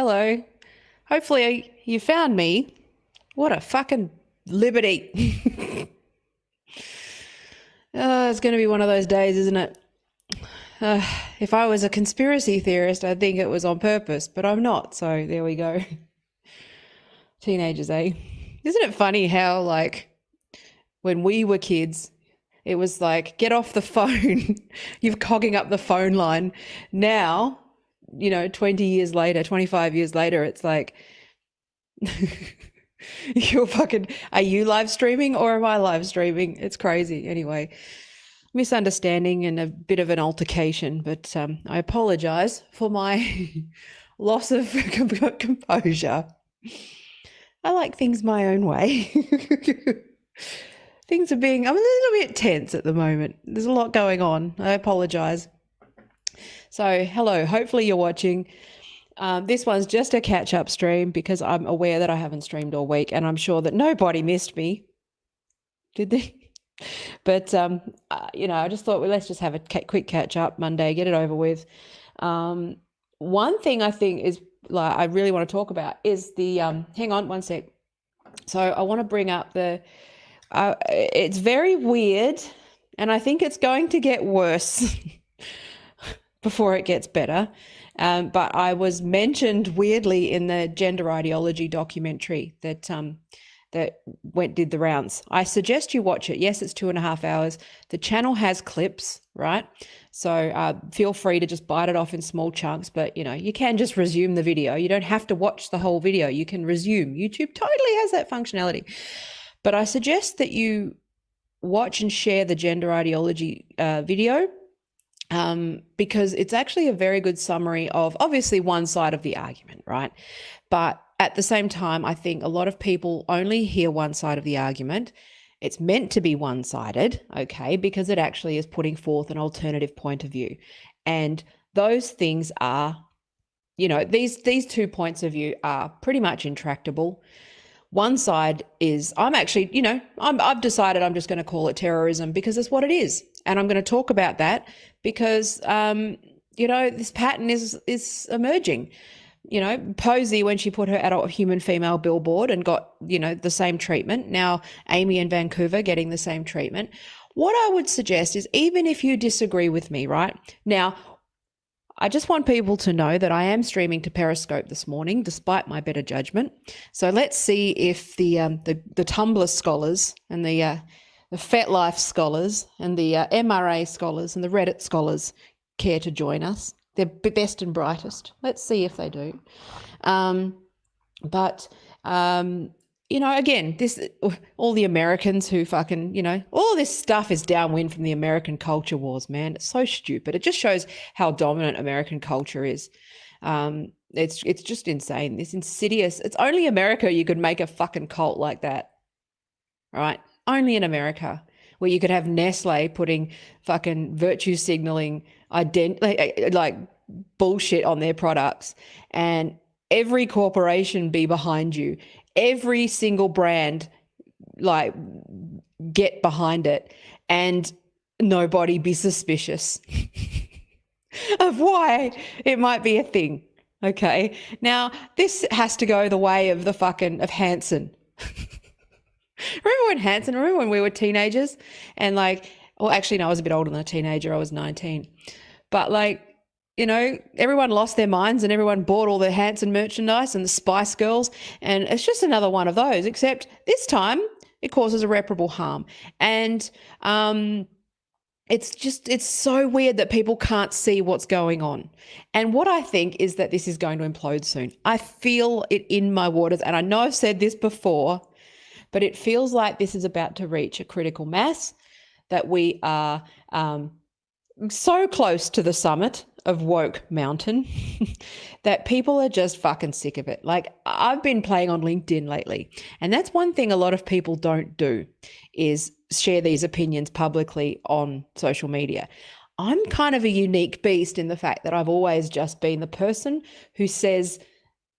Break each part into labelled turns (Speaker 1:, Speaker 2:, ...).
Speaker 1: Hello. Hopefully you found me. What a fucking liberty. It's going to be one of those days, isn't it? Uh, if I was a conspiracy theorist, I'd think it was on purpose, but I'm not. So there we go. Teenagers, eh? Isn't it funny how, like, when we were kids, it was like, get off the phone. You're cogging up the phone line. Now, 20 years later, 25 years later, it's like, are you live streaming or am I live streaming? It's crazy. Anyway, misunderstanding and a bit of an altercation, but I apologize for my loss of composure. I like things my own way. Things are I'm a little bit tense at the moment. There's a lot going on. I apologize. So, hello. Hopefully you're watching. This one's just a catch-up stream because I'm aware that I haven't streamed all week, and I'm sure that nobody missed me. Did they? But, I just thought, well, let's just have a quick catch-up Monday, get it over with. One thing I think is, like, I really want to talk about is the, hang on one sec. So I want to bring up it's very weird, and I think it's going to get worse before it gets better. But I was mentioned weirdly in the gender ideology documentary that did the rounds. I suggest you watch it. Yes, it's 2.5 hours. The channel has clips, right? So feel free to just bite it off in small chunks, but you can just resume the video. You don't have to watch the whole video. You can resume. YouTube totally has that functionality. But I suggest that you watch and share the gender ideology video. Because it's actually a very good summary of obviously one side of the argument, right? But at the same time, I think a lot of people only hear one side of the argument. It's meant to be one-sided, okay, because it actually is putting forth an alternative point of view. And those things are, these 2 points of view are pretty much intractable. One side is, I've decided I'm just going to call it terrorism because it's what it is. And I'm going to talk about that because, this pattern is emerging. Posey, when she put her adult human female billboard and got, the same treatment. Now, Amy in Vancouver getting the same treatment. What I would suggest is, even if you disagree with me, right? Now, I just want people to know that I am streaming to Periscope this morning, despite my better judgment. So let's see if the Tumblr scholars and the FetLife scholars and the MRA scholars and the Reddit scholars care to join us. They're best and brightest. Let's see if they do. Again, all the Americans who fucking, all this stuff is downwind from the American culture wars, man. It's so stupid. It just shows how dominant American culture is. It's just insane. It's insidious. It's only America you could make a fucking cult like that, right? Only in America, where you could have Nestle putting fucking virtue signaling like bullshit on their products, and every corporation be behind you. Every single brand, like, get behind it, and nobody be suspicious of why it might be a thing. Okay. Now, this has to go the way of of Hanson. Remember when we were teenagers and actually, no, I was a bit older than a teenager. I was 19. But everyone lost their minds and everyone bought all the Hanson merchandise and the Spice Girls. And it's just another one of those, except this time it causes irreparable harm. And it's so weird that people can't see what's going on. And what I think is that this is going to implode soon. I feel it in my waters. And I know I've said this before, but it feels like this is about to reach a critical mass, that we are so close to the summit of woke mountain that people are just fucking sick of it. Like, I've been playing on LinkedIn lately, and that's one thing a lot of people don't do, is share these opinions publicly on social media. I'm kind of a unique beast in the fact that I've always just been the person who says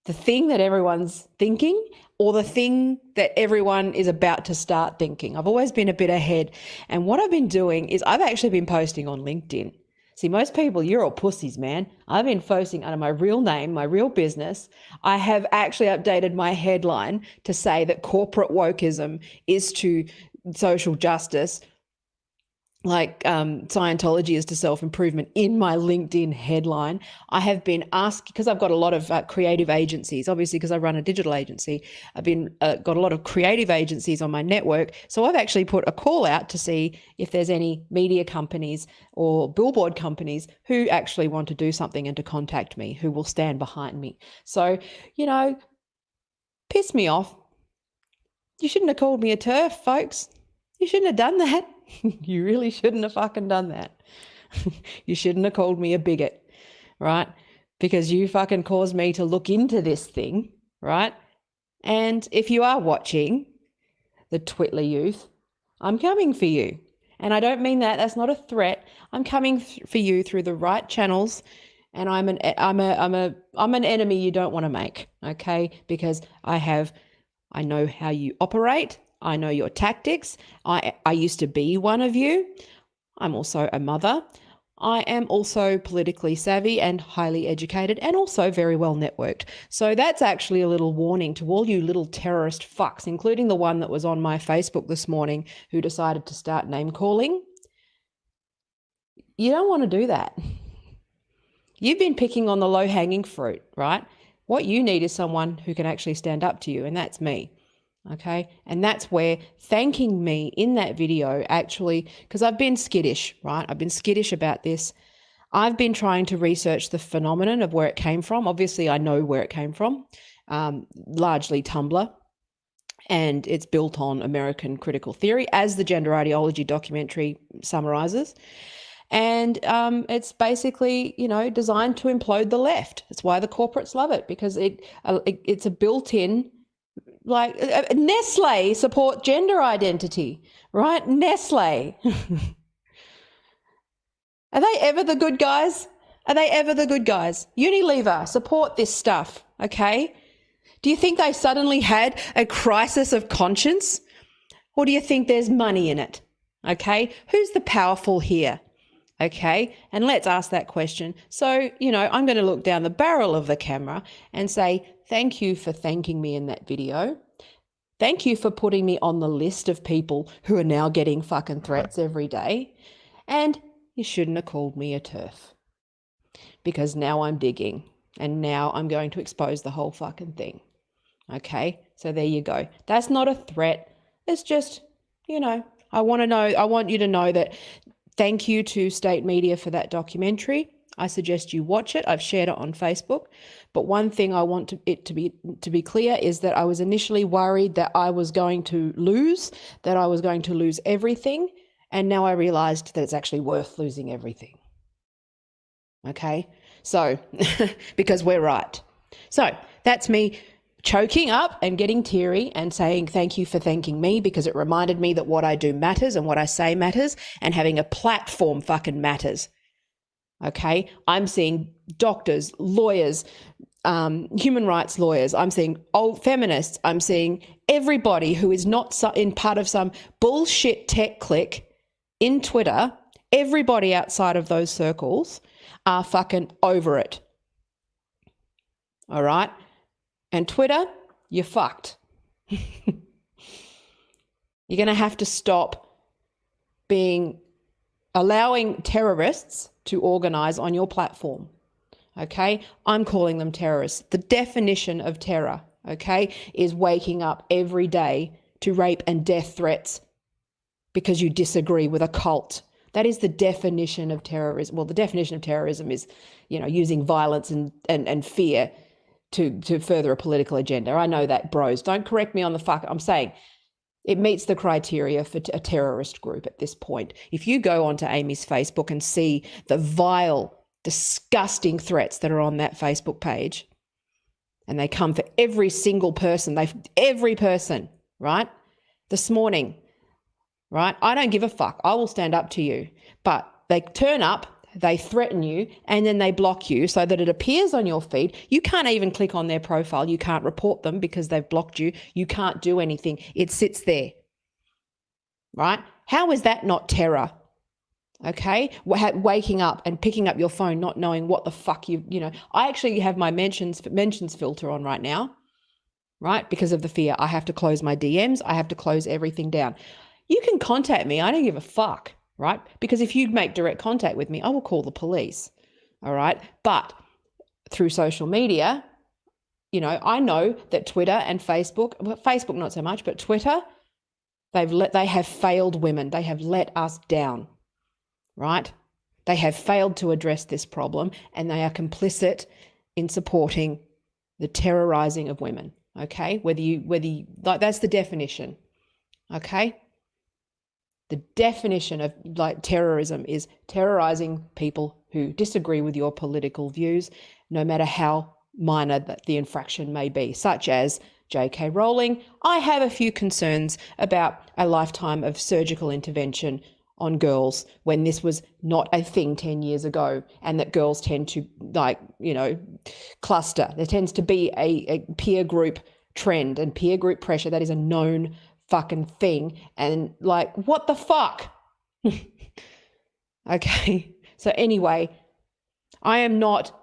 Speaker 1: the thing that everyone's thinking, or the thing that everyone is about to start thinking. I've always been a bit ahead. And what I've been doing is I've actually been posting on LinkedIn. See, most people, you're all pussies, man. I've been posting under my real name, my real business. I have actually updated my headline to say that corporate wokeism is to social justice like Scientology is to self-improvement in my LinkedIn headline. I have been asked, because I've got a lot of creative agencies, obviously because I run a digital agency, I've been got a lot of creative agencies on my network. So I've actually put a call out to see if there's any media companies or billboard companies who actually want to do something and to contact me, who will stand behind me. So, piss me off. You shouldn't have called me a TERF, folks. You shouldn't have done that. You really shouldn't have fucking done that. You shouldn't have called me a bigot, right? Because you fucking caused me to look into this thing, right? And if you are watching the Twitler youth, I'm coming for you. And I don't mean that. That's not a threat. I'm coming for you through the right channels. And I'm an enemy you don't want to make, okay? Because I know how you operate. I know your tactics. I used to be one of you. I'm also a mother. I am also politically savvy and highly educated and also very well networked. So that's actually a little warning to all you little terrorist fucks, including the one that was on my Facebook this morning who decided to start name calling. You don't want to do that. You've been picking on the low-hanging fruit, right? What you need is someone who can actually stand up to you, and that's me. Okay. And that's where thanking me in that video actually, because I've been skittish, right? I've been skittish about this. I've been trying to research the phenomenon of where it came from. Obviously, I know where it came from, largely Tumblr. And it's built on American critical theory, as the gender ideology documentary summarizes. And it's basically, designed to implode the left. That's why the corporates love it, because it's a built-in, like Nestle support gender identity, right? Nestle. Are they ever the good guys? Are they ever the good guys? Unilever, support this stuff, okay? Do you think they suddenly had a crisis of conscience? Or do you think there's money in it? Okay? Who's the powerful here? Okay? And let's ask that question. So, I'm going to look down the barrel of the camera and say, thank you for thanking me in that video. Thank you for putting me on the list of people who are now getting fucking threats every day. And you shouldn't have called me a TERF. Because now I'm digging. And now I'm going to expose the whole fucking thing. Okay? So there you go. That's not a threat. It's just, I want you to know that thank you to State Media for that documentary. I suggest you watch it. I've shared it on Facebook. But one thing I want it to be clear is that I was initially worried that I was going to lose everything. And now I realized that it's actually worth losing everything. Okay? So, because we're right. So that's me choking up and getting teary and saying thank you for thanking me, because it reminded me that what I do matters and what I say matters, and having a platform fucking matters. Okay? I'm seeing doctors, lawyers, human rights lawyers. I'm seeing old feminists. I'm seeing everybody who is not in part of some bullshit tech clique in Twitter. Everybody outside of those circles are fucking over it. All right? And Twitter, you're fucked. You're going to have to stop allowing terrorists to organize on your platform. Okay? I'm calling them terrorists. The definition of terror, okay, is waking up every day to rape and death threats because you disagree with a cult. That is the definition of terrorism. Well, the definition of terrorism is, using violence and fear to further a political agenda. I know that, bros. Don't correct me on the fuck. I'm saying it meets the criteria for a terrorist group at this point. If you go onto Amy's Facebook and see the vile, disgusting threats that are on that Facebook page, and they come for every single person, every person, right? This morning, right? I don't give a fuck. I will stand up to you. But they turn up, they threaten you, and then they block you so that it appears on your feed. You can't even click on their profile. You can't report them because they've blocked you. You can't do anything. It sits there, right? How is that not terror? Okay, waking up and picking up your phone, not knowing what the fuck I actually have my mentions filter on right now, right? Because of the fear. I have to close my DMs. I have to close everything down. You can contact me. I don't give a fuck, right? Because if you make direct contact with me, I will call the police. All right. But through social media, I know that Twitter and Facebook, well, Facebook not so much, but Twitter, they have failed women. They have let us down. Right? They have failed to address this problem, and they are complicit in supporting the terrorizing of women. Okay? Whether you like, that's the definition. Okay? The definition of like terrorism is terrorizing people who disagree with your political views, no matter how minor that the infraction may be, such as JK Rowling. I have a few concerns about a lifetime of surgical intervention on girls when this was not a thing 10 years ago, and that girls tend to cluster. There tends to be a peer group trend and peer group pressure. That is a known fucking thing. And like, what the fuck? Okay. So anyway, I am not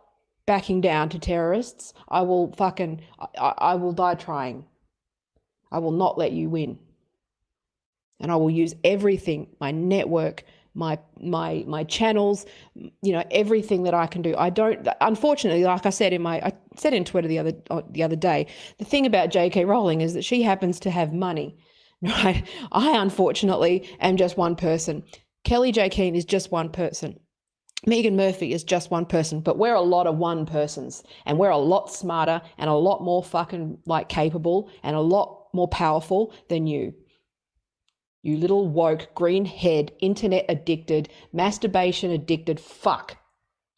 Speaker 1: backing down to terrorists. I will die trying. I will not let you win. And I will use everything, my network, my channels, everything that I can do. Unfortunately, like I said I said in Twitter the other day, the thing about JK Rowling is that she happens to have money, right? I unfortunately am just one person. Kelly J. Keane is just one person. Megan Murphy is just one person, but we're a lot of one persons, and we're a lot smarter and a lot more fucking capable and a lot more powerful than you. You little woke, green head, internet addicted, masturbation addicted fuck.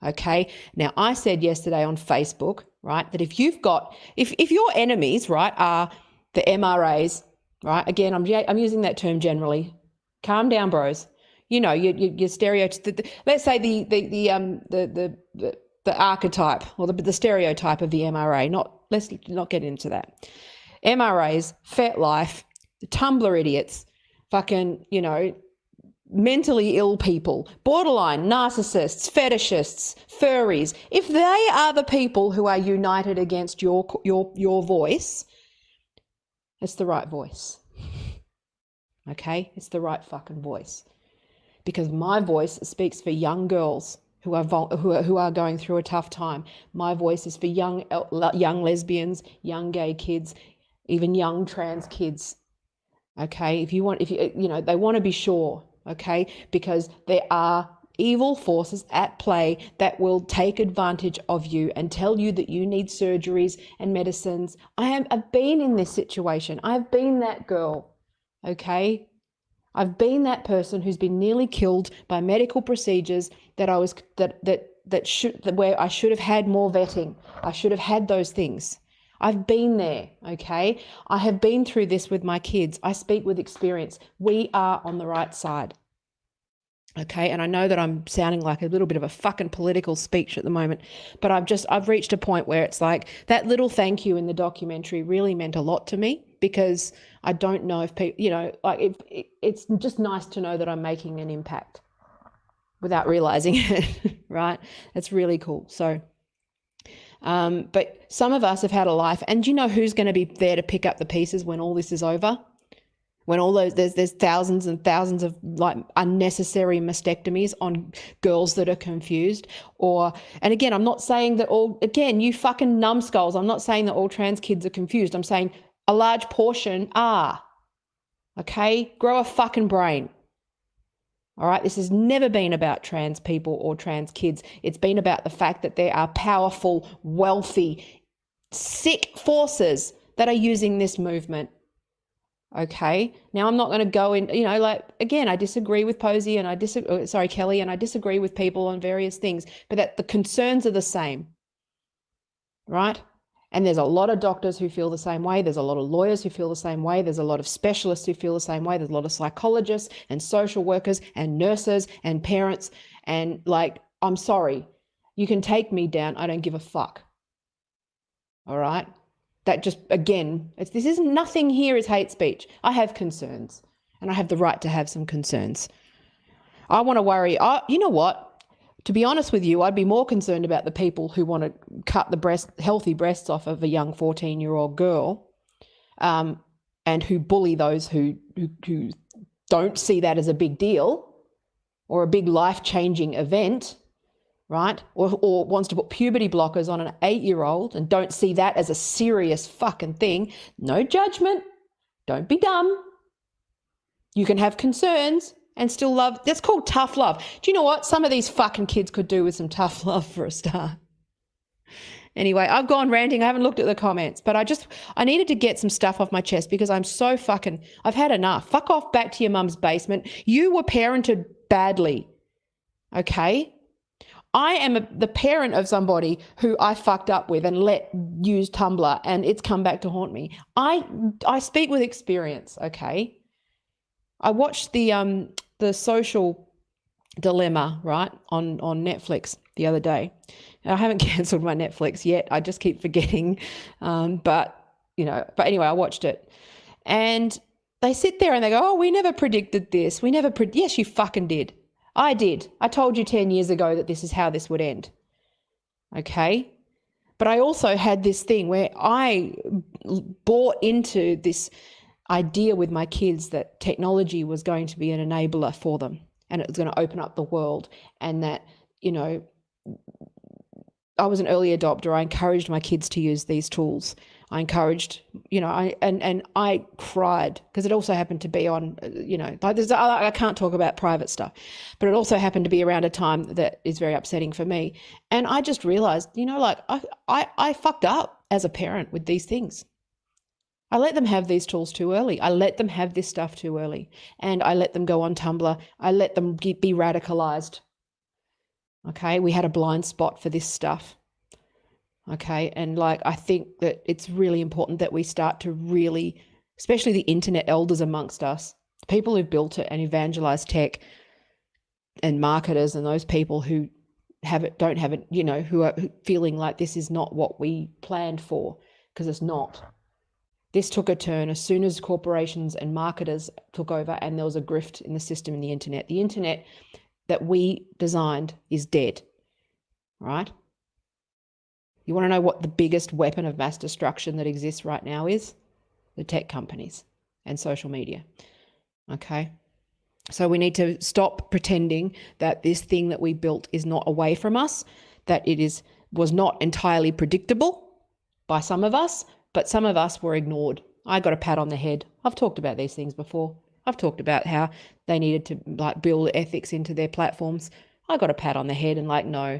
Speaker 1: Okay. Now, I said yesterday on Facebook, right, that if your enemies, right, are the MRAs, right, again, I'm using that term generally. Calm down, bros. Your stereotype. Let's say the archetype or the stereotype of the MRA. Let's not get into that. MRAs, FetLife, the Tumblr idiots, fucking, mentally ill people, borderline narcissists, fetishists, furries. If they are the people who are united against your voice, it's the right voice. Okay? It's the right fucking voice. Because my voice speaks for young girls who are going through a tough time. My voice is for young lesbians, young gay kids, even young trans kids. Okay, they want to be sure, okay, because there are evil forces at play that will take advantage of you and tell you that you need surgeries and medicines. I've been in this situation. I've been that girl, okay? I've been that person who's been nearly killed by medical procedures where I should have had more vetting. I should have had those things. I've been there, okay? I have been through this with my kids. I speak with experience. We are on the right side, okay? And I know that I'm sounding like a little bit of a fucking political speech at the moment, but I've reached a point where it's like that little thank you in the documentary really meant a lot to me, because I don't know if people, it's just nice to know that I'm making an impact without realizing it, right? That's really cool. So, but some of us have had a life, and do you know who's going to be there to pick up the pieces when all this is over? When all those there's thousands and thousands of unnecessary mastectomies on girls that are confused, and again, I'm not saying that you fucking numbskulls, I'm not saying that all trans kids are confused. I'm saying a large portion are. Okay, grow a fucking brain. All right, this has never been about trans people or trans kids. It's been about the fact that there are powerful, wealthy, sick forces that are using this movement. Okay, now I'm not going to go in, again, I disagree with Kelly, and I disagree with people on various things, but that the concerns are the same, right? And there's a lot of doctors who feel the same way. There's a lot of lawyers who feel the same way. There's a lot of specialists who feel the same way. There's a lot of psychologists and social workers and nurses and parents. And I'm sorry, you can take me down. I don't give a fuck. All right? That just, again, this isn't, nothing here is hate speech. I have concerns, and I have the right to have some concerns. I want to worry. You know what? To be honest with you, I'd be more concerned about the people who want to cut the healthy breasts off of a young 14-year-old girl, and who bully those who don't see that as a big deal or a big life-changing event, right? Or wants to put puberty blockers on an 8-year-old and don't see that as a serious fucking thing. No judgment. Don't be dumb. You can have concerns and still love. That's called tough love. Do you know what? Some of these fucking kids could do with some tough love for a start. Anyway, I've gone ranting. I haven't looked at the comments, but I needed to get some stuff off my chest because I'm so I've had enough. Fuck off back to your mum's basement. You were parented badly, okay? I am the parent of somebody who I fucked up with and let use Tumblr, and it's come back to haunt me. I speak with experience, okay? I watched the Social Dilemma, right, on Netflix the other day. I haven't cancelled my Netflix yet. I just keep forgetting. But anyway, I watched it. And they sit there and they go, oh, we never predicted this. Yes, you fucking did. I did. I told you 10 years ago that this is how this would end. Okay? But I also had this thing where I bought into this idea with my kids that technology was going to be an enabler for them and it was going to open up the world, and that, I was an early adopter. I encouraged my kids to use these tools. I encouraged, I cried because it also happened to be on, I can't talk about private stuff, but it also happened to be around a time that is very upsetting for me. And I just realized, I fucked up as a parent with these things. I let them have these tools too early. I let them have this stuff too early. And I let them go on Tumblr. I let them be radicalized. Okay, we had a blind spot for this stuff. Okay, and I think that it's really important that we start to really, especially the internet elders amongst us, people who've built it and evangelized tech, and marketers, and those people who don't have it, who are feeling like this is not what we planned for, because it's not. This took a turn as soon as corporations and marketers took over, and there was a grift in the system in the internet. The internet that we designed is dead, right? You want to know what the biggest weapon of mass destruction that exists right now is? The tech companies and social media, okay? So we need to stop pretending that this thing that we built is not away from us, that it was not entirely predictable by some of us, but some of us were ignored. I got a pat on the head. I've talked about these things before. I've talked about how they needed to build ethics into their platforms. I got a pat on the head and no,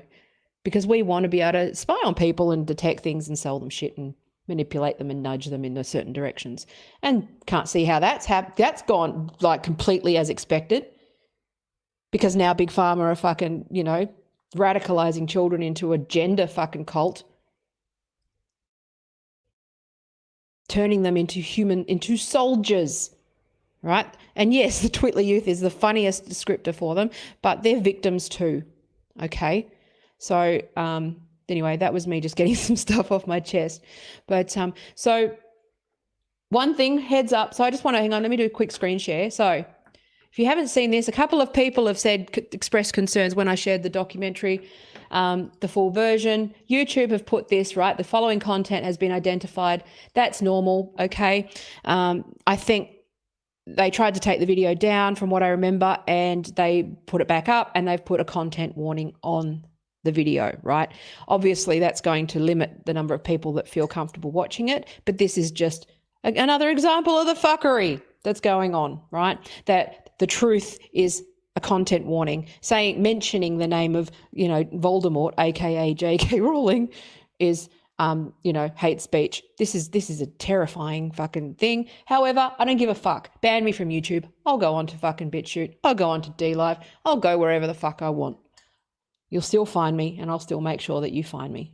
Speaker 1: because we want to be able to spy on people and detect things and sell them shit and manipulate them and nudge them in certain directions. And can't see how that's gone completely as expected, because now Big Pharma are fucking, radicalizing children into a gender fucking cult, turning them into soldiers, right? And yes, the Twitler youth is the funniest descriptor for them, but they're victims too, okay? So anyway, that was me just getting some stuff off my chest. But so one thing, heads up. So I just want to, hang on, let me do a quick screen share. So if you haven't seen this, a couple of people have expressed concerns when I shared the documentary, the full version. YouTube have put this, right? The following content has been identified. That's normal, okay? I think they tried to take the video down from what I remember, and they put it back up, and they've put a content warning on the video, right? Obviously, that's going to limit the number of people that feel comfortable watching it, but this is just another example of the fuckery that's going on, right? That the truth is a content warning, mentioning the name of, Voldemort, aka JK Rowling, is, hate speech. This is a terrifying fucking thing. However, I don't give a fuck. Ban me from YouTube. I'll go on to fucking BitChute. I'll go on to DLive. I'll go wherever the fuck I want. You'll still find me, and I'll still make sure that you find me.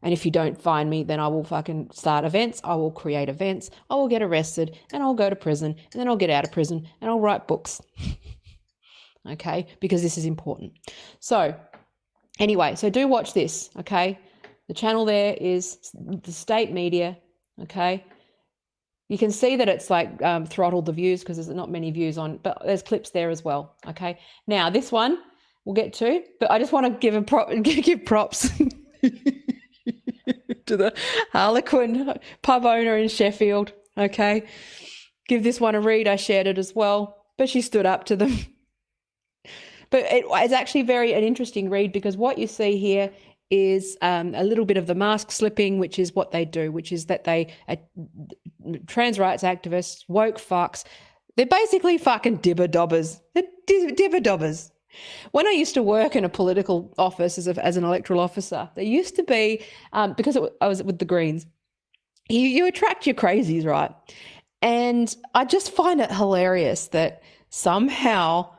Speaker 1: And if you don't find me, then I will fucking start events. I will create events. I will get arrested, and I'll go to prison, and then I'll get out of prison, and I'll write books. Okay? Because this is important. So anyway, so do watch this, okay? The channel there is the state media, okay? You can see that it's like throttled the views because there's not many views on, but there's clips there as well. Okay. Now this one we'll get to, but I just want to give props to the Harlequin pub owner in Sheffield. Okay. Give this one a read. I shared it as well, but she stood up to them. But it's actually an interesting read because what you see here is a little bit of the mask slipping, which is what they do, which is that they trans rights activists, woke fucks, they're basically fucking dibber-dobbers. They're dibber-dobbers. When I used to work in a political office as an electoral officer, there used to be, because I was with the Greens, you attract your crazies, right? And I just find it hilarious that somehow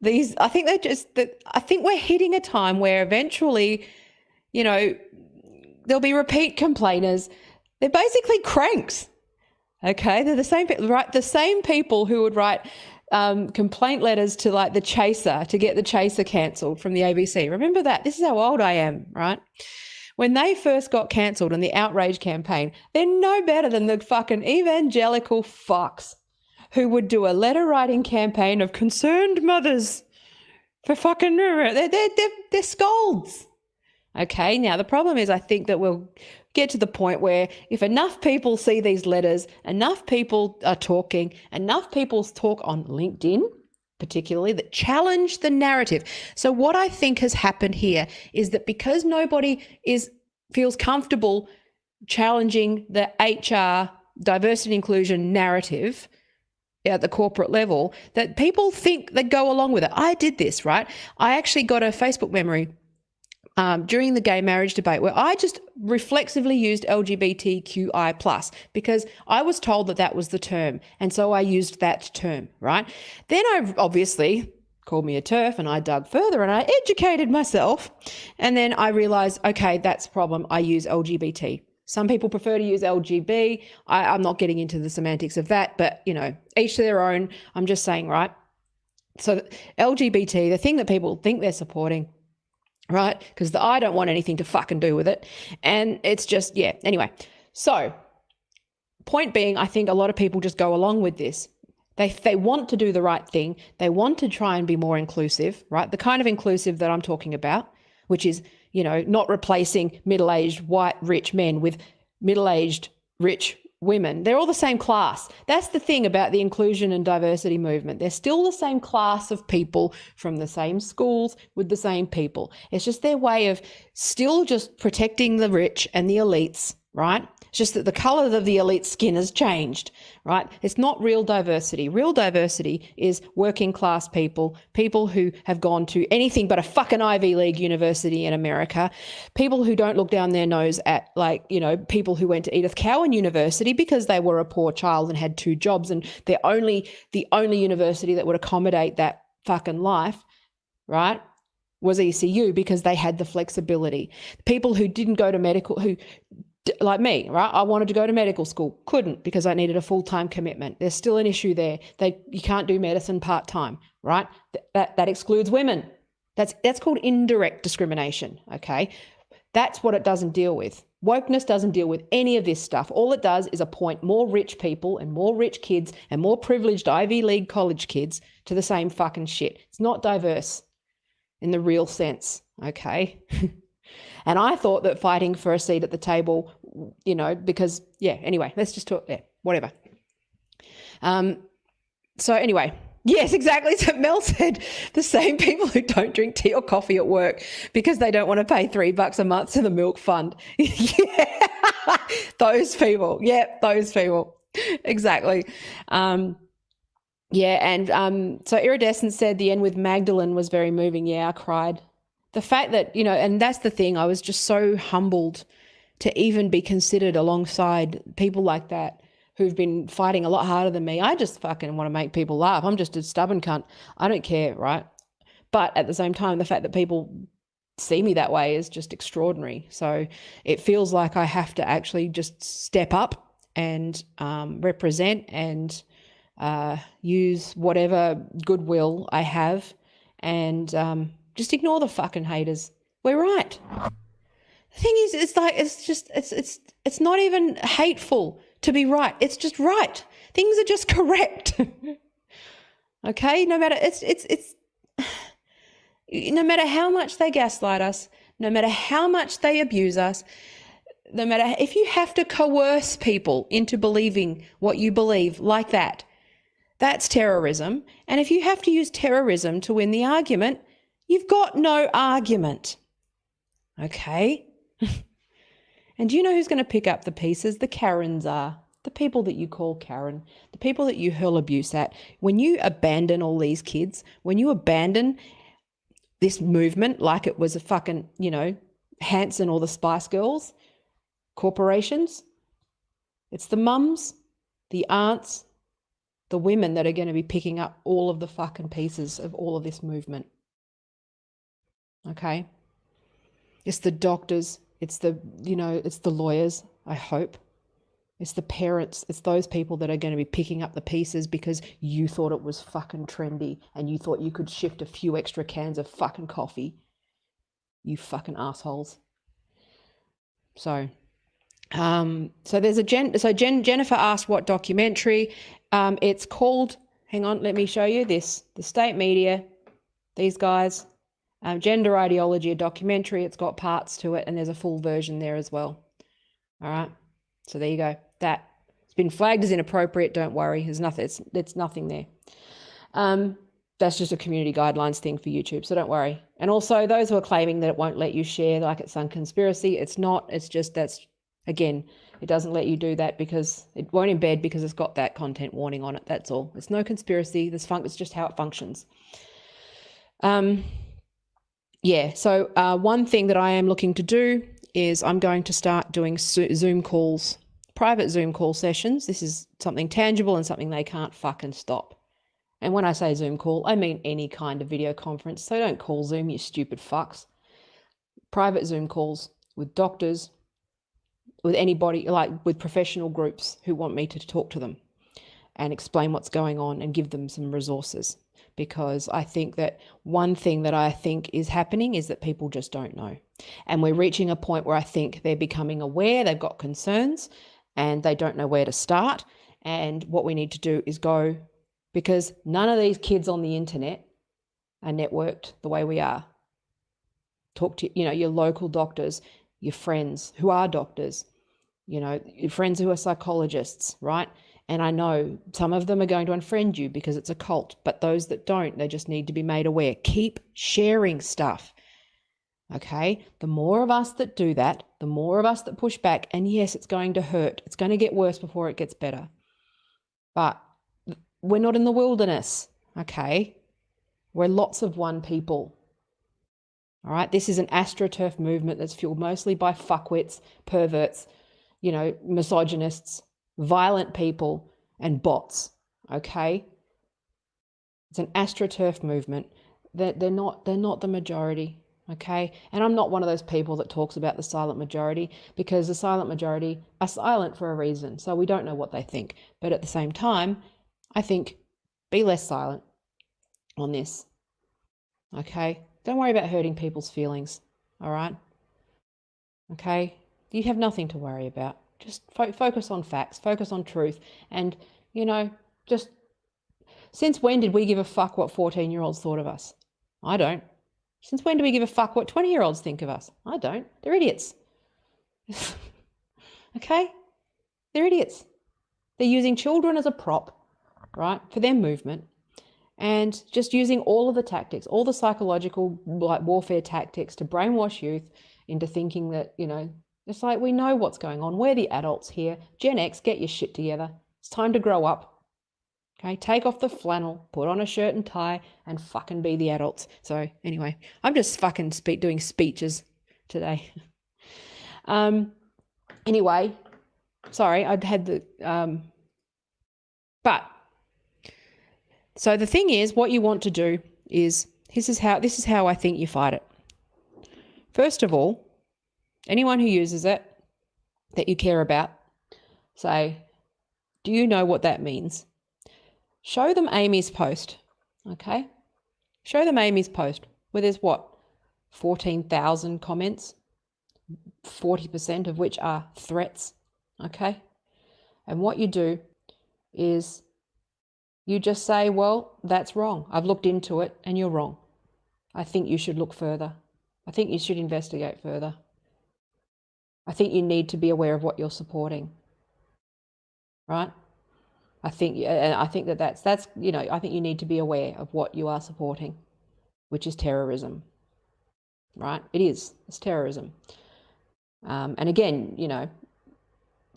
Speaker 1: I think we're hitting a time where eventually, you know, there'll be repeat complainers. They're basically cranks. Okay, they're the same people, right? The same people who would write complaint letters to like the Chaser to get the Chaser cancelled from the ABC. Remember that? This is how old I am, right? When they first got cancelled in the outrage campaign, they're no better than the fucking evangelical fucks who would do a letter writing campaign of concerned mothers for fucking, they're scolds. Okay, now the problem is I think that we'll get to the point where if enough people see these letters, enough people are talking, enough people talk on LinkedIn, particularly, that challenge the narrative. So what I think has happened here is that because nobody feels comfortable challenging the HR diversity inclusion narrative at the corporate level, that people think they go along with it. I did this, right? I actually got a Facebook memory during the gay marriage debate where I just reflexively used LGBTQI+, because I was told that was the term. And so I used that term, right? Then I obviously called me a TERF and I dug further and I educated myself. And then I realized, okay, that's a problem. I use LGBT. Some people prefer to use LGB. I'm not getting into the semantics of that, but, you know, each to their own. I'm just saying, right? So LGBT, the thing that people think they're supporting, right? Because I don't want anything to fucking do with it. And it's just, yeah. Anyway, so point being, I think a lot of people just go along with this. They want to do the right thing. They want to try and be more inclusive, right? The kind of inclusive that I'm talking about, which is, you know, not replacing middle-aged white rich men with middle-aged rich women. They're all the same class. That's the thing about the inclusion and diversity movement. They're still the same class of people from the same schools with the same people. It's just their way of still just protecting the rich and the elites, right? It's just that the colour of the elite skin has changed, right? It's not real diversity. Real diversity is working class people, people who have gone to anything but a fucking Ivy League university in America, people who don't look down their nose at, like, you know, people who went to Edith Cowan University because they were a poor child and had 2 jobs and the only university that would accommodate that fucking life, right, was ECU because they had the flexibility. People who didn't go to medical, who like me, right? I wanted to go to medical school, couldn't because I needed a full-time commitment. There's still an issue there. You can't do medicine part-time, right? That excludes women. That's called indirect discrimination, okay? That's what it doesn't deal with. Wokeness doesn't deal with any of this stuff. All it does is appoint more rich people and more rich kids and more privileged Ivy League college kids to the same fucking shit. It's not diverse in the real sense, okay? And I thought that fighting for a seat at the table, you know, because, yeah, anyway, let's just talk, yeah, whatever. So anyway, yes, exactly. So Mel said the same people who don't drink tea or coffee at work because they don't want to pay $3 a month to the milk fund. Yeah, those people. Yeah, those people. Exactly. Yeah, and so Iridescent said the end with Magdalene was very moving. Yeah, I cried. The fact that, you know, and that's the thing, I was just so humbled to even be considered alongside people like that who've been fighting a lot harder than me. I just fucking want to make people laugh. I'm just a stubborn cunt. I don't care, right? But at the same time, the fact that people see me that way is just extraordinary. So it feels like I have to actually just step up and represent and use whatever goodwill I have and just ignore the fucking haters. We're right. The thing is, it's like, it's not even hateful to be right. It's just right. Things are just correct. Okay? No matter no matter how much they gaslight us, no matter how much they abuse us, no matter if you have to coerce people into believing what you believe like that, that's terrorism. And if you have to use terrorism to win the argument, you've got no argument. Okay? And do you know who's going to pick up the pieces? The Karens are. The people that you call Karen, the people that you hurl abuse at. When you abandon all these kids, when you abandon this movement like it was a fucking, Hanson or the Spice Girls, corporations, it's the mums, the aunts, the women that are going to be picking up all of the fucking pieces of all of this movement. Okay? It's the doctors, it's the lawyers, I hope. It's the parents, it's those people that are going to be picking up the pieces because you thought it was fucking trendy and you thought you could shift a few extra cans of fucking coffee. You fucking assholes. So there's a Jennifer asked what documentary. It's called, hang on, let me show you this. The state media, these guys, gender ideology, a documentary. It's got parts to it and there's a full version there as well. All right. So there you go. That it's been flagged as inappropriate. Don't worry. There's nothing. It's nothing there. That's just a community guidelines thing for YouTube. So don't worry. And also those who are claiming that it won't let you share like it's some conspiracy, it's not. It's just again, it doesn't let you do that because it won't embed because it's got that content warning on it. That's all. It's no conspiracy. It's just how it functions. Yeah. So one thing that I am looking to do is I'm going to start doing Zoom calls, private Zoom call sessions. This is something tangible and something they can't fucking stop. And when I say Zoom call, I mean any kind of video conference. So don't call Zoom, you stupid fucks. Private Zoom calls with doctors, with anybody, like with professional groups who want me to talk to them and explain what's going on and give them some resources. Because I think that one thing that I think is happening is that people just don't know. And we're reaching a point where I think they're becoming aware, they've got concerns, and they don't know where to start. And what we need to do is go, because none of these kids on the internet are networked the way we are. Talk to, your local doctors, your friends who are doctors, your friends who are psychologists, right? And I know some of them are going to unfriend you because it's a cult, but those that don't, they just need to be made aware. Keep sharing stuff, okay? The more of us that do that, the more of us that push back, and yes, it's going to hurt. It's going to get worse before it gets better. But we're not in the wilderness, okay? We're lots of one people, all right? This is an astroturf movement that's fueled mostly by fuckwits, perverts, misogynists, violent people and bots, okay? It's an astroturf movement. They're not the majority, okay? And I'm not one of those people that talks about the silent majority because the silent majority are silent for a reason. So we don't know what they think. But at the same time, I think be less silent on this, okay? Don't worry about hurting people's feelings, all right? Okay? You have nothing to worry about. Just focus on facts, focus on truth. And, just since when did we give a fuck what 14-year-olds thought of us? I don't. Since when do we give a fuck what 20-year-olds think of us? I don't. They're idiots. Okay? They're idiots. They're using children as a prop, right, for their movement and just using all of the tactics, all the psychological warfare tactics to brainwash youth into thinking that, it's like we know what's going on. We're the adults here. Gen X, get your shit together. It's time to grow up. Okay, take off the flannel, put on a shirt and tie, and fucking be the adults. So anyway, I'm just fucking doing speeches today. Anyway, sorry, I'd had the... But, so the thing is, what you want to do is, this is how I think you fight it. First of all, anyone who uses it that you care about, say, do you know what that means? Show them Amy's post, okay? Show them Amy's post where there's 14,000 comments, 40% of which are threats, okay? And what you do is you just say, well, that's wrong. I've looked into it and you're wrong. I think you should look further. I think you should investigate further. I think you need to be aware of what you're supporting, right? I think that's I think you need to be aware of what you are supporting, which is terrorism, right? It's terrorism. And again,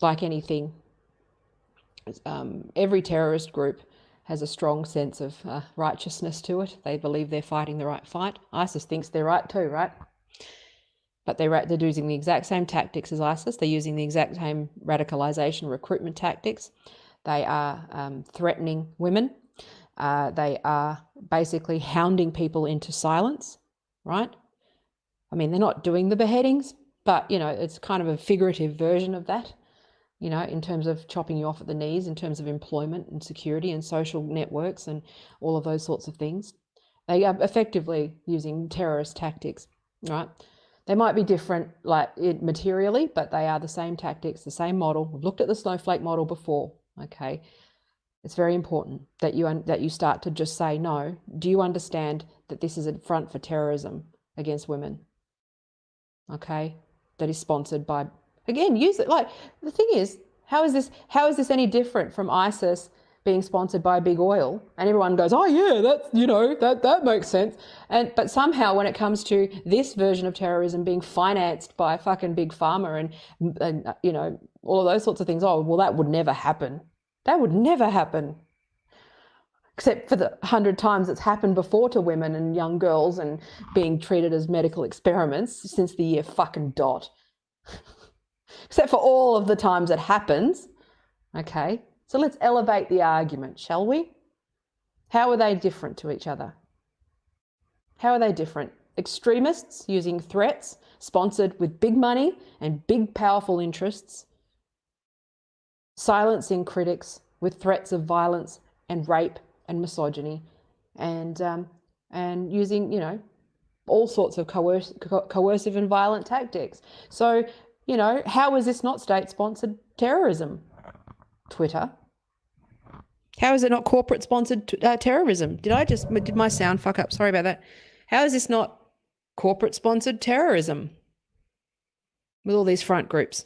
Speaker 1: like anything, every terrorist group has a strong sense of righteousness to it. They believe they're fighting the right fight. ISIS thinks they're right too, right? But they're using the exact same tactics as ISIS. They're using the exact same radicalization recruitment tactics. They are threatening women. They are basically hounding people into silence, right? I mean, they're not doing the beheadings, but, it's kind of a figurative version of that, in terms of chopping you off at the knees, in terms of employment and security and social networks and all of those sorts of things. They are effectively using terrorist tactics, right? They might be different, materially, but they are the same tactics, the same model. We've looked at the snowflake model before, okay? It's very important that you start to just say, no, do you understand that this is a front for terrorism against women? Okay? That is sponsored by, again, use it. The thing is, how is this any different from ISIS being sponsored by big oil? And everyone goes, oh yeah, that's, that makes sense. But somehow when it comes to this version of terrorism being financed by fucking big pharma and all of those sorts of things, oh, well, that would never happen. That would never happen. Except for the 100 times it's happened before to women and young girls and being treated as medical experiments since the year fucking dot. Except for all of the times it happens. Okay, so let's elevate the argument, shall we? How are they different to each other? How are they different? Extremists using threats sponsored with big money and big powerful interests, silencing critics with threats of violence and rape and misogyny, and using all sorts of coercive and violent tactics. So how is this not state-sponsored terrorism? Twitter. How is it not corporate-sponsored terrorism? Did my sound fuck up? Sorry about that. How is this not corporate-sponsored terrorism with all these front groups?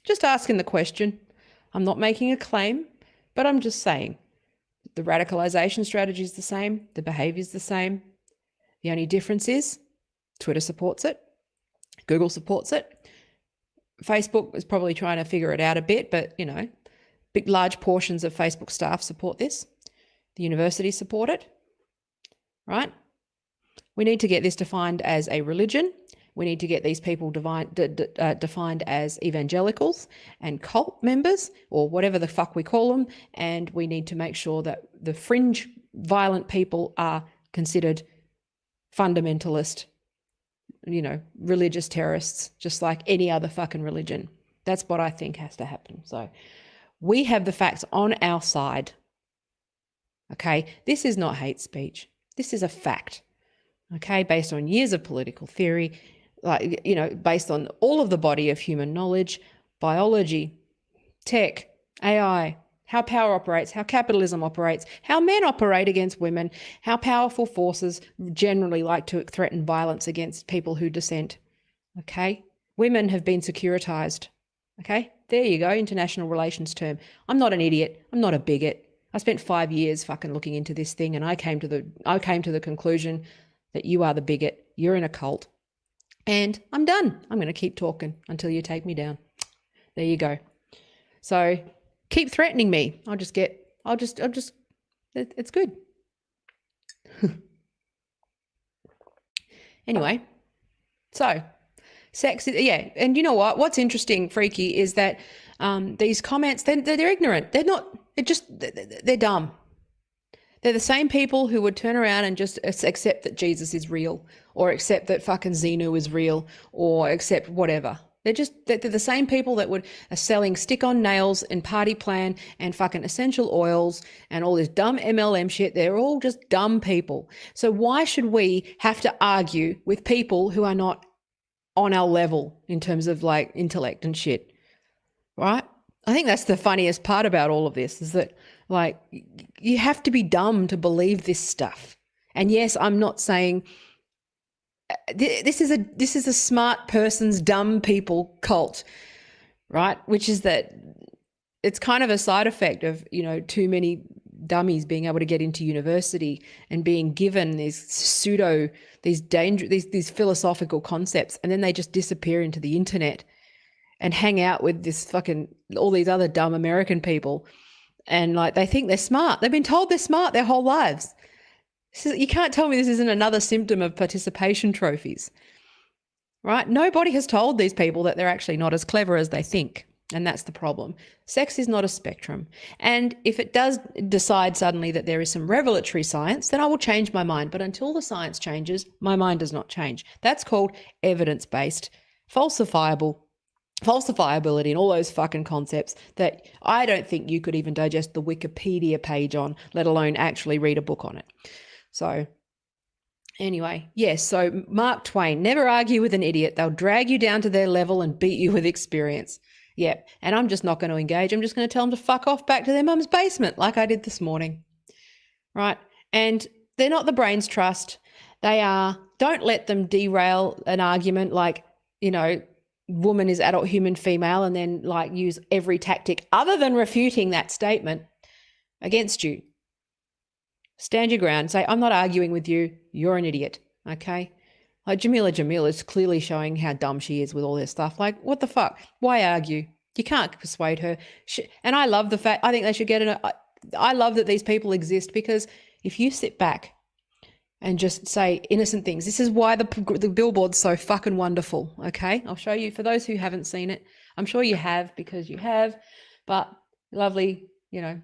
Speaker 1: Just asking the question. I'm not making a claim, but I'm just saying the radicalization strategy is the same. The behavior is the same. The only difference is Twitter supports it. Google supports it. Facebook is probably trying to figure it out a bit, but, large portions of Facebook staff support this. The universities support it, right? We need to get this defined as a religion. We need to get these people defined as evangelicals and cult members, or whatever the fuck we call them. And we need to make sure that the fringe violent people are considered fundamentalist, religious terrorists, just like any other fucking religion. That's what I think has to happen. So we have the facts on our side. Okay, this is not hate speech. This is a fact. Okay, based on years of political theory, based on all of the body of human knowledge, biology, tech, AI, how power operates, how capitalism operates, how men operate against women, how powerful forces generally like to threaten violence against people who dissent. Okay? Women have been securitized. Okay? There you go, international relations term. I'm not an idiot. I'm not a bigot. I spent 5 years fucking looking into this thing, and I came to the conclusion that you are the bigot. You're in a cult. And I'm done. I'm going to keep talking until you take me down. There you go. So keep threatening me. It's good. Anyway, so sex, yeah. And you know what? What's interesting, freaky, is that these comments, they're ignorant. They're dumb. They're the same people who would turn around and just accept that Jesus is real, or accept that fucking Xenu is real, or accept whatever. They're the same people that are selling stick-on nails and party plan and fucking essential oils and all this dumb MLM shit. They're all just dumb people. So why should we have to argue with people who are not on our level in terms of intellect and shit, right? I think that's the funniest part about all of this is that, like, you have to be dumb to believe this stuff. And yes, I'm not saying this is a smart person's dumb people cult, right? Which is that it's kind of a side effect of, you know, too many dummies being able to get into university and being given these philosophical concepts, and then they just disappear into the internet and hang out with all these other dumb American people, and like they think they're smart. They've been told they're smart their whole lives. You can't tell me this isn't another symptom of participation trophies, right? Nobody has told these people that they're actually not as clever as they think. And that's the problem. Sex is not a spectrum. And if it does decide suddenly that there is some revelatory science, then I will change my mind. But until the science changes, my mind does not change. That's called evidence-based, falsifiability and all those fucking concepts that I don't think you could even digest the Wikipedia page on, let alone actually read a book on it. So anyway, yes, so Mark Twain, never argue with an idiot. They'll drag you down to their level and beat you with experience. Yep. And I'm just not going to engage. I'm just going to tell them to fuck off back to their mum's basement like I did this morning. Right. And they're not the brains trust. They are. Don't let them derail an argument like, you know, woman is adult human female, and then like use every tactic other than refuting that statement against you. Stand your ground. Say, I'm not arguing with you. You're an idiot. Okay. Like Jamila is clearly showing how dumb she is with all this stuff. Like, what the fuck? Why argue? You can't persuade her. And I love the fact, I think they should get I love that these people exist, because if you sit back and just say innocent things, this is why the billboard's so fucking wonderful, okay? I'll show you, for those who haven't seen it. I'm sure you have, because you have, but lovely, you know,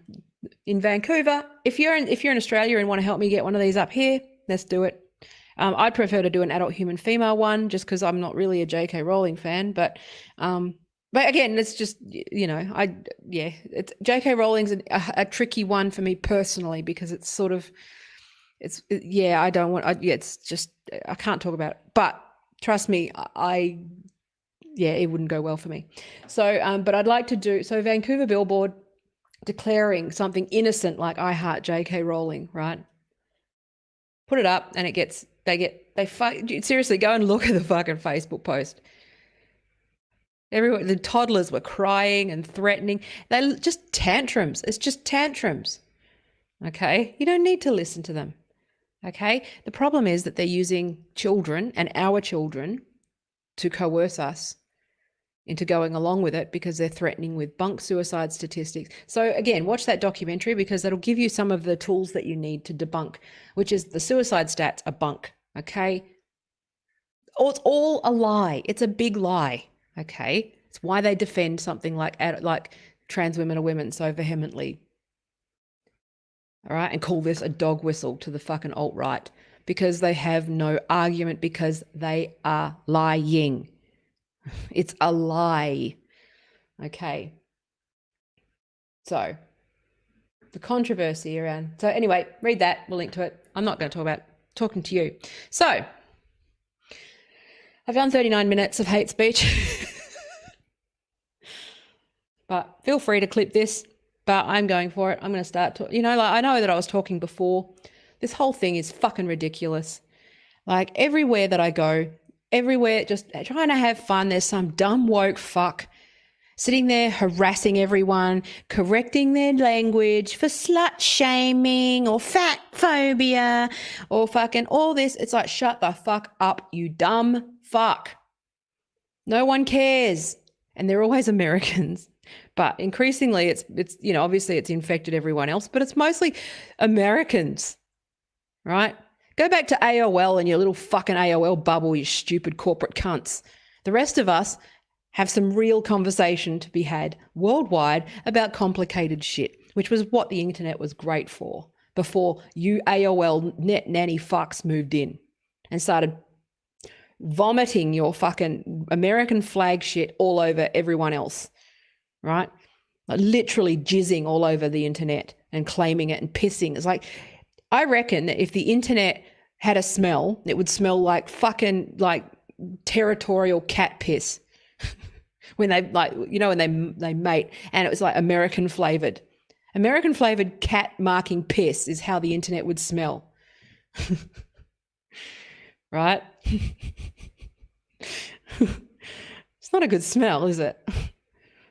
Speaker 1: in Vancouver. If you're in Australia and want to help me get one of these up here, let's do it. I'd prefer to do an adult human female one, just because I'm not really a JK Rowling fan. But again, it's just, you know, it's JK Rowling's a tricky one for me personally, because it's sort of, it's just, I can't talk about it. But trust me, it wouldn't go well for me. So, but I'd like to do, so Vancouver billboard declaring something innocent like I heart JK Rowling, right? Put it up and seriously go and look at the fucking Facebook post. The toddlers were crying and threatening. They just tantrums. It's just tantrums. Okay. You don't need to listen to them. Okay. The problem is that they're using children and our children to coerce us into going along with it, because they're threatening with bunk suicide statistics. So again, watch that documentary, because that'll give you some of the tools that you need to debunk, which is the suicide stats are bunk, okay? It's all a lie. It's a big lie, okay? It's why they defend something like trans women or women so vehemently, all right? And call this a dog whistle to the fucking alt-right, because they have no argument, because they are lying. It's a lie. Okay. So the controversy around. So anyway, read that. We'll link to it. I'm not going to talk about talking to you. So I've done 39 minutes of hate speech. But feel free to clip this. But I'm going for it. I'm going to start. I know that I was talking before. This whole thing is fucking ridiculous. Like everywhere that I go, just trying to have fun, there's some dumb woke fuck sitting there harassing everyone, correcting their language for slut shaming or fat phobia or fucking all this. It's like, shut the fuck up, you dumb fuck. No one cares. And they're always Americans. But increasingly it's obviously it's infected everyone else, but it's mostly Americans, right? Go back to AOL and your little fucking AOL bubble, you stupid corporate cunts. The rest of us have some real conversation to be had worldwide about complicated shit, which was what the internet was great for before you AOL net nanny fucks moved in and started vomiting your fucking American flag shit all over everyone else, right? Like literally jizzing all over the internet and claiming it and pissing. It's like, I reckon that if the internet had a smell, it would smell like fucking like territorial cat piss. when they like, when they mate, and it was like American flavored cat marking piss is how the internet would smell. Right? It's not a good smell, is it?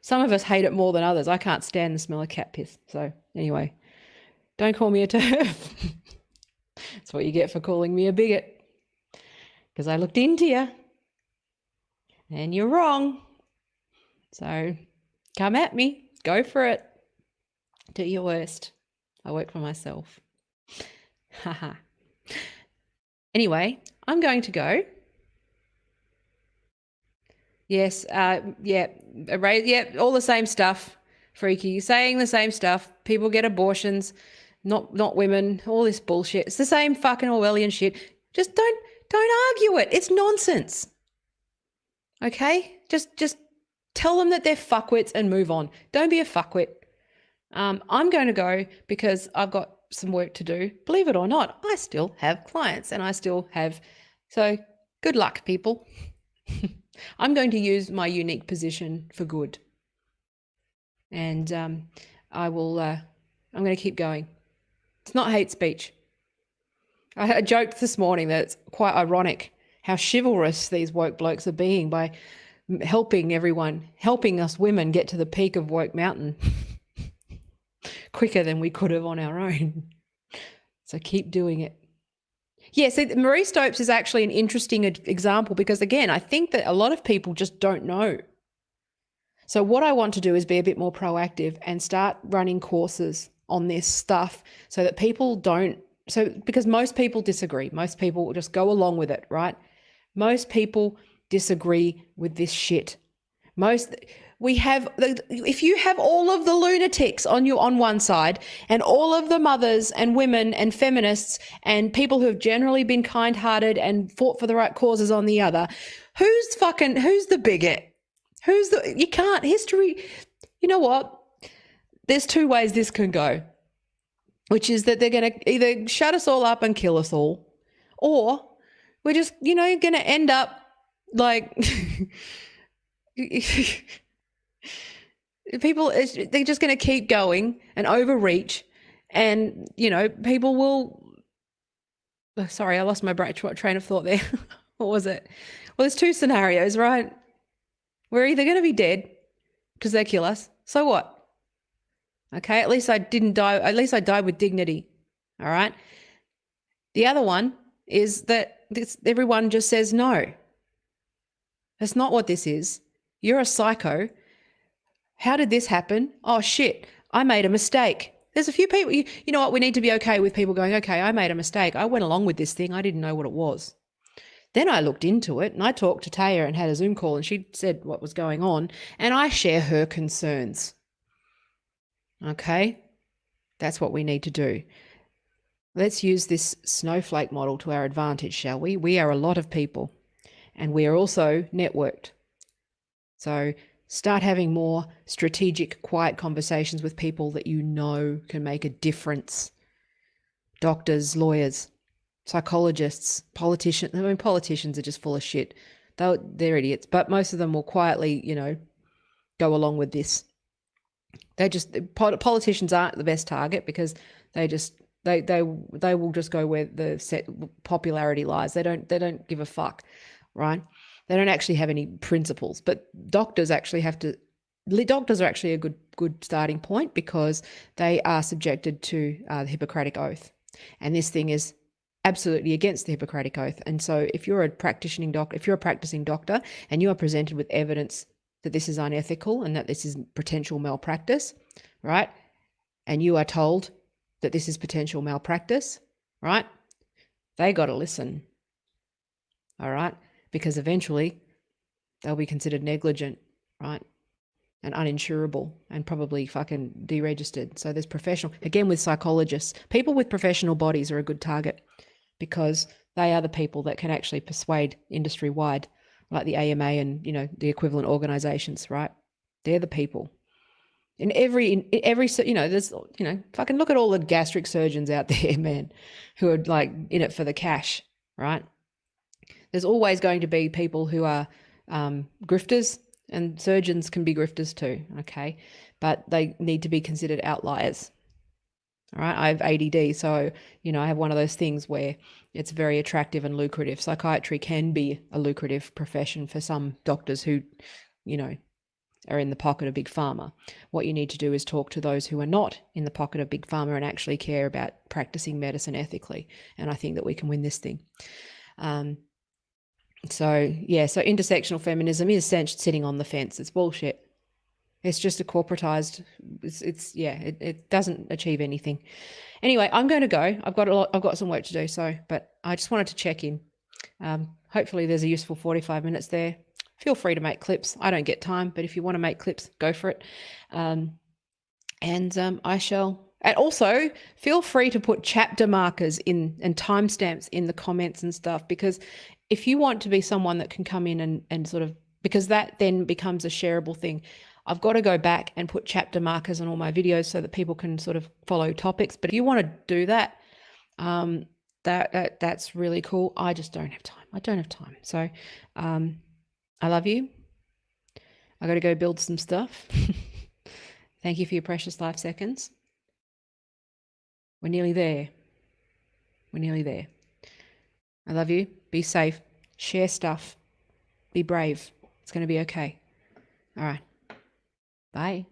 Speaker 1: Some of us hate it more than others. I can't stand the smell of cat piss. So anyway, don't call me a TERF. That's what you get for calling me a bigot. Because I looked into you. And you're wrong. So come at me. Go for it. Do your worst. I work for myself. Haha. Anyway, I'm going to go. Yes, yeah, all the same stuff, Freaky. Saying the same stuff. People get abortions, not women, all this bullshit. It's the same fucking Orwellian shit. Just don't argue it. It's nonsense. Okay? Just tell them that they're fuckwits and move on. Don't be a fuckwit. I'm going to go because I've got some work to do. Believe it or not, I still have clients and I still have. So good luck, people. I'm going to use my unique position for good. And I'm going to keep going. It's not hate speech. I joked this morning that it's quite ironic how chivalrous these woke blokes are being by helping us women get to the peak of woke mountain quicker than we could have on our own. So keep doing it. Yeah, so Marie Stopes is actually an interesting example because, again, I think that a lot of people just don't know. So what I want to do is be a bit more proactive and start running courses on this stuff so that people don't – because most people disagree. Most people will just go along with it, right? Most people disagree with this shit. If you have all of the lunatics on one side and all of the mothers and women and feminists and people who have generally been kind-hearted and fought for the right causes on the other, who's the bigot? History, you know what? There's two ways this can go, which is that they're going to either shut us all up and kill us all, or we're just, going to end up like people, they're just going to keep going and overreach, and people will. Sorry, I lost my train of thought there. What was it? Well, there's two scenarios, right? We're either going to be dead because they kill us. So what? Okay, at least I didn't die. At least I died with dignity. All right. The other one is that everyone just says no. That's not what this is. You're a psycho. How did this happen? Oh, shit, I made a mistake. There's a few people, you know what, we need to be okay with people going, okay, I made a mistake. I went along with this thing. I didn't know what it was. Then I looked into it and I talked to Taya and had a Zoom call and she said what was going on and I share her concerns. Okay, that's what we need to do. Let's use this snowflake model to our advantage, shall we? We are a lot of people and we are also networked. So start having more strategic, quiet conversations with people that you know can make a difference. Doctors, lawyers, psychologists, politicians. I mean, politicians are just full of shit. They're idiots, but most of them will quietly, go along with this. Politicians aren't the best target because they will just go where the set popularity lies. They don't give a fuck, right? They don't actually have any principles, but doctors are actually a good starting point because they are subjected to the Hippocratic Oath. And this thing is absolutely against the Hippocratic Oath. And so if you're a practicing doctor and you are presented with evidence that this is unethical and that this is potential malpractice, right? And you are told that this is potential malpractice, right? They got to listen, all right? Because eventually they'll be considered negligent, right? And uninsurable and probably fucking deregistered. So there's again with psychologists, people with professional bodies are a good target because they are the people that can actually persuade industry-wide, like the AMA and, the equivalent organizations, right? They're the people. In every, there's, fucking look at all the gastric surgeons out there, man, who are like in it for the cash, right? There's always going to be people who are grifters And surgeons can be grifters too, okay? But they need to be considered outliers. All right, I have ADD, so I have one of those things where it's very attractive and lucrative. Psychiatry can be a lucrative profession for some doctors who, are in the pocket of big pharma. What you need to do is talk to those who are not in the pocket of big pharma and actually care about practicing medicine ethically. And I think that we can win this thing. So intersectional feminism is sitting on the fence. It's bullshit. It's just a corporatized. It doesn't achieve anything. Anyway, I'm going to go. I've got some work to do. But I just wanted to check in. Hopefully, there's a useful 45 minutes there. Feel free to make clips. I don't get time, but if you want to make clips, go for it. I shall. And also, feel free to put chapter markers in and timestamps in the comments and stuff, because if you want to be someone that can come in and sort of, because that then becomes a shareable thing. I've got to go back and put chapter markers on all my videos so that people can sort of follow topics. But if you want to do that, that's really cool. I just don't have time. I don't have time. So I love you. I got to go build some stuff. Thank you for your precious 5 seconds. We're nearly there. We're nearly there. I love you. Be safe. Share stuff. Be brave. It's going to be okay. All right. Bye.